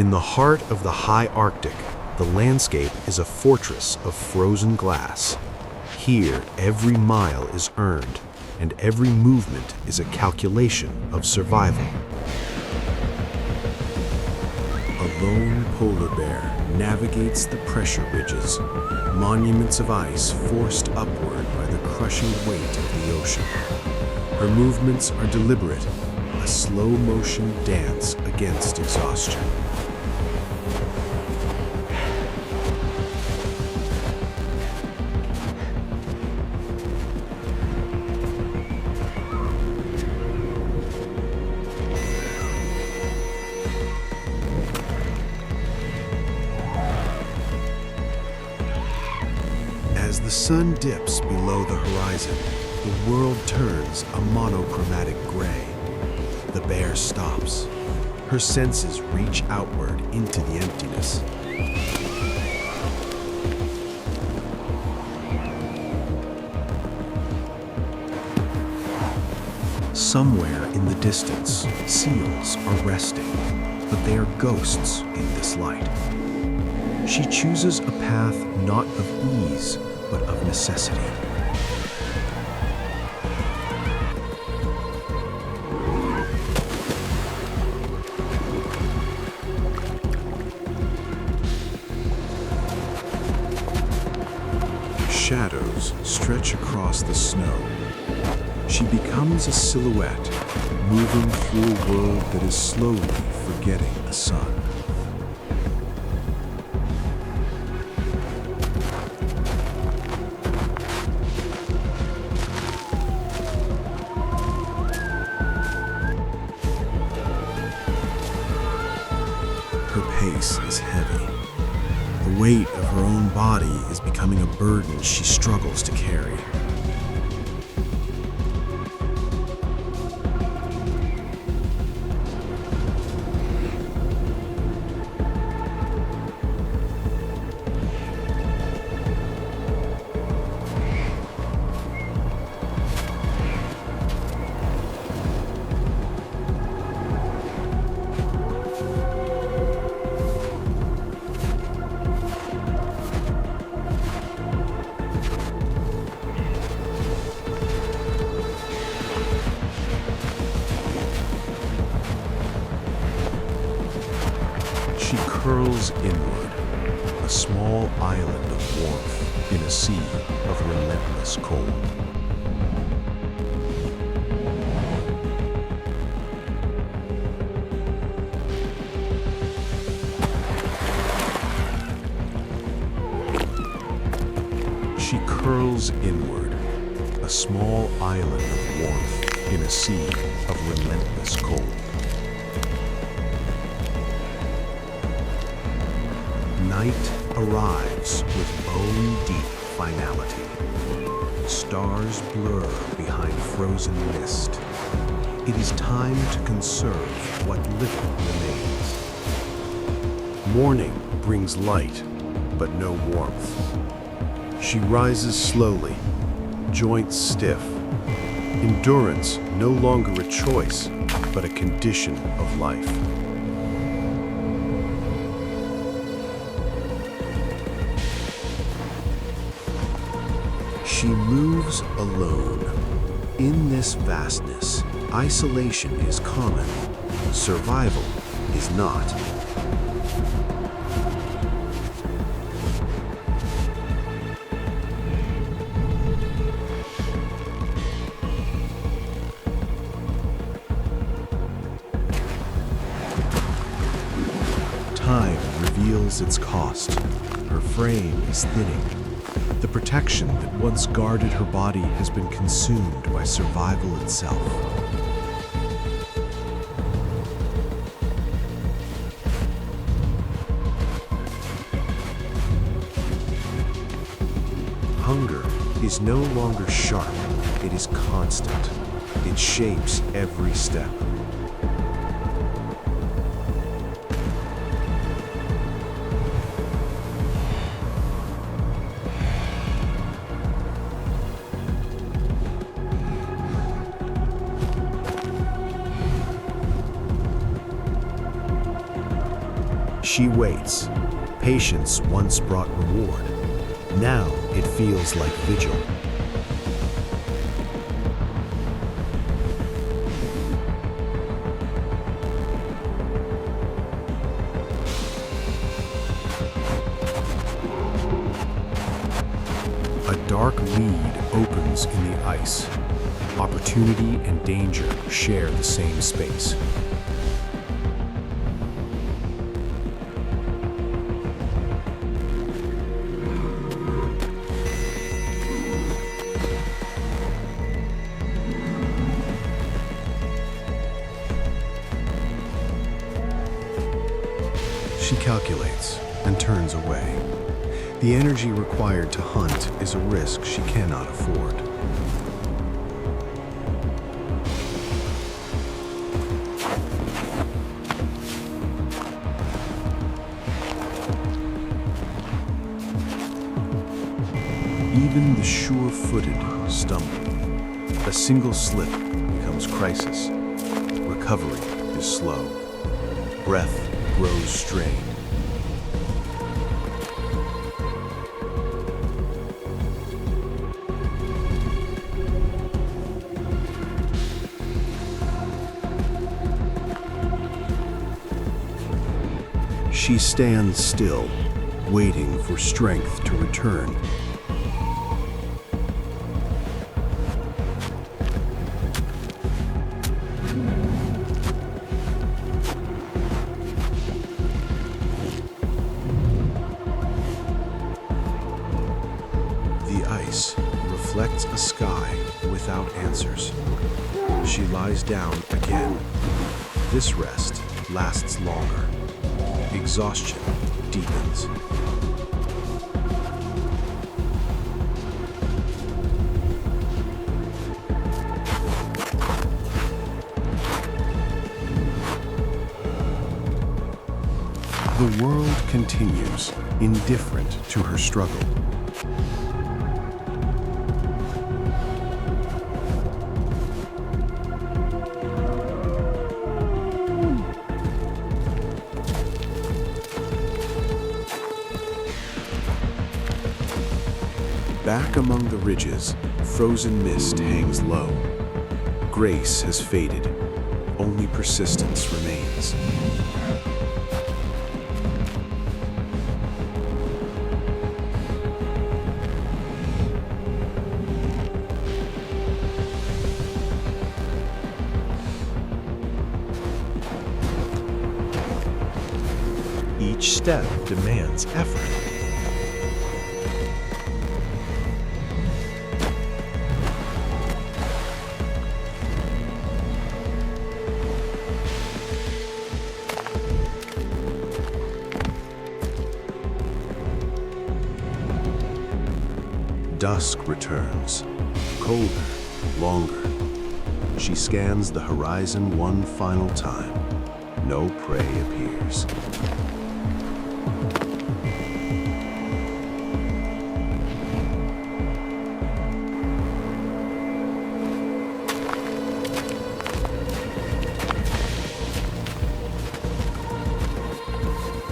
In the heart of the high Arctic, the landscape is a fortress of frozen glass. Here, every mile is earned, and every movement is a calculation of survival. A lone polar bear navigates the pressure ridges, monuments of ice forced upward by the crushing weight of the ocean. Her movements are deliberate, a slow-motion dance against exhaustion. As the sun dips below the horizon, the world turns a monochromatic gray. The bear stops. Her senses reach outward into the emptiness. Somewhere in the distance, seals are resting, but they are ghosts in this light. She chooses a path not of ease, but of necessity. Shadows stretch across the snow. She becomes a silhouette, moving through a world that is slowly forgetting the sun. Her pace is heavy. The weight of her own body is becoming a burden she struggles to carry. She curls inward, a small island of warmth in a sea of relentless cold. She curls inward, a small island of warmth in a sea of relentless cold. Night arrives with bone-deep finality. Stars blur behind frozen mist. It is time to conserve what little remains. Morning brings light, but no warmth. She rises slowly, joints stiff. Endurance no longer a choice, but a condition of life. She moves alone. In this vastness, isolation is common. Survival is not. Time reveals its cost. Her frame is thinning. The protection that once guarded her body has been consumed by survival itself. Hunger is no longer sharp, it is constant. It shapes every step. She waits. Patience once brought reward. Now it feels like vigil. A dark lead opens in the ice. Opportunity and danger share the same space. She calculates and turns away. The energy required to hunt is a risk she cannot afford. Even the sure-footed stumble. A single slip becomes crisis. Recovery is slow. Breath grows strained. She stands still, waiting for strength to return. The ice reflects a sky without answers. She lies down again. This rest lasts longer. Exhaustion deepens. The world continues, indifferent to her struggle. Back among the ridges, frozen mist hangs low. Grace has faded. Only persistence remains. Each step demands effort. Dusk returns, colder, longer. She scans the horizon one final time. No prey appears.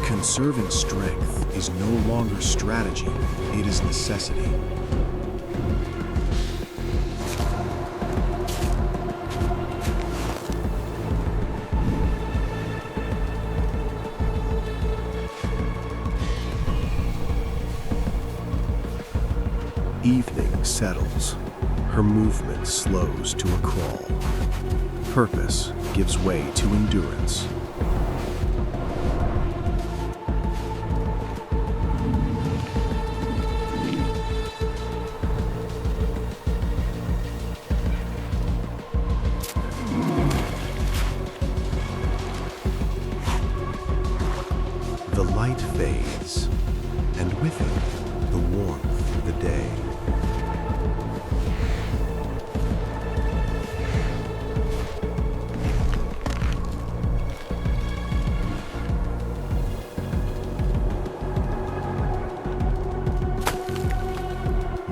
Conserving strength is no longer strategy, it is necessity. Evening settles. Her movement slows to a crawl. Purpose gives way to endurance. The light fades, and with it, the warmth of the day.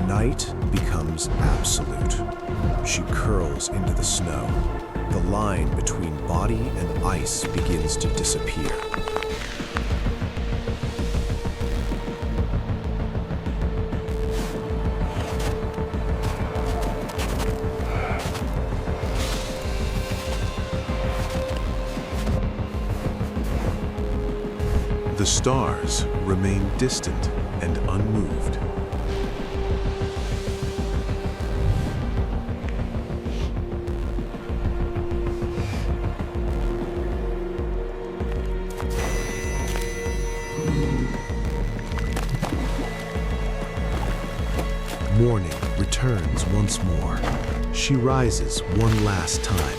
Night becomes absolute. She curls into the snow. The line between body and ice begins to disappear. The stars remain distant and unmoved. Morning returns once more. She rises one last time.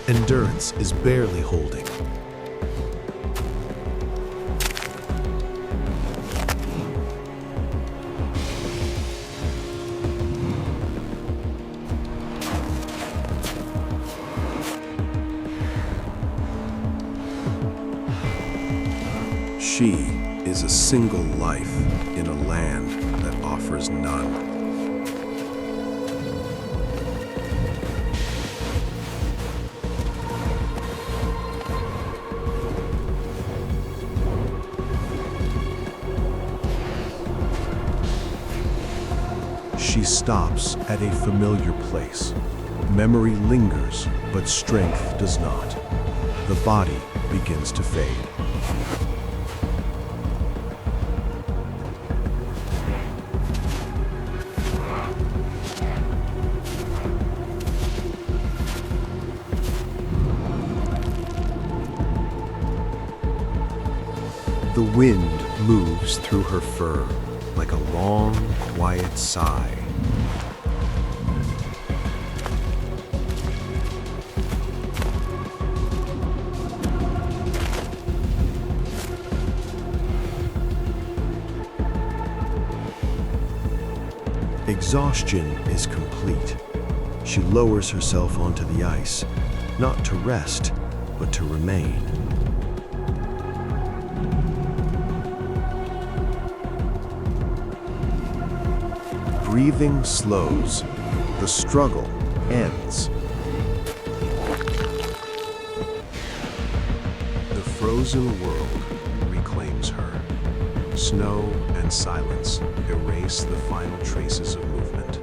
Endurance is barely holding. She is a single life in a land that offers none. She stops at a familiar place. Memory lingers, but strength does not. The body begins to fade. The wind moves through her fur like a long, quiet sigh. Exhaustion is complete. She lowers herself onto the ice, not to rest, but to remain. Breathing slows. The struggle ends. The frozen world reclaims her. Snow and silence erase the final traces of movement.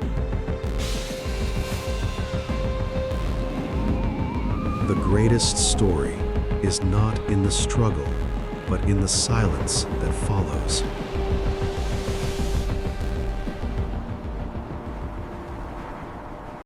The greatest story is not in the struggle, but in the silence that follows.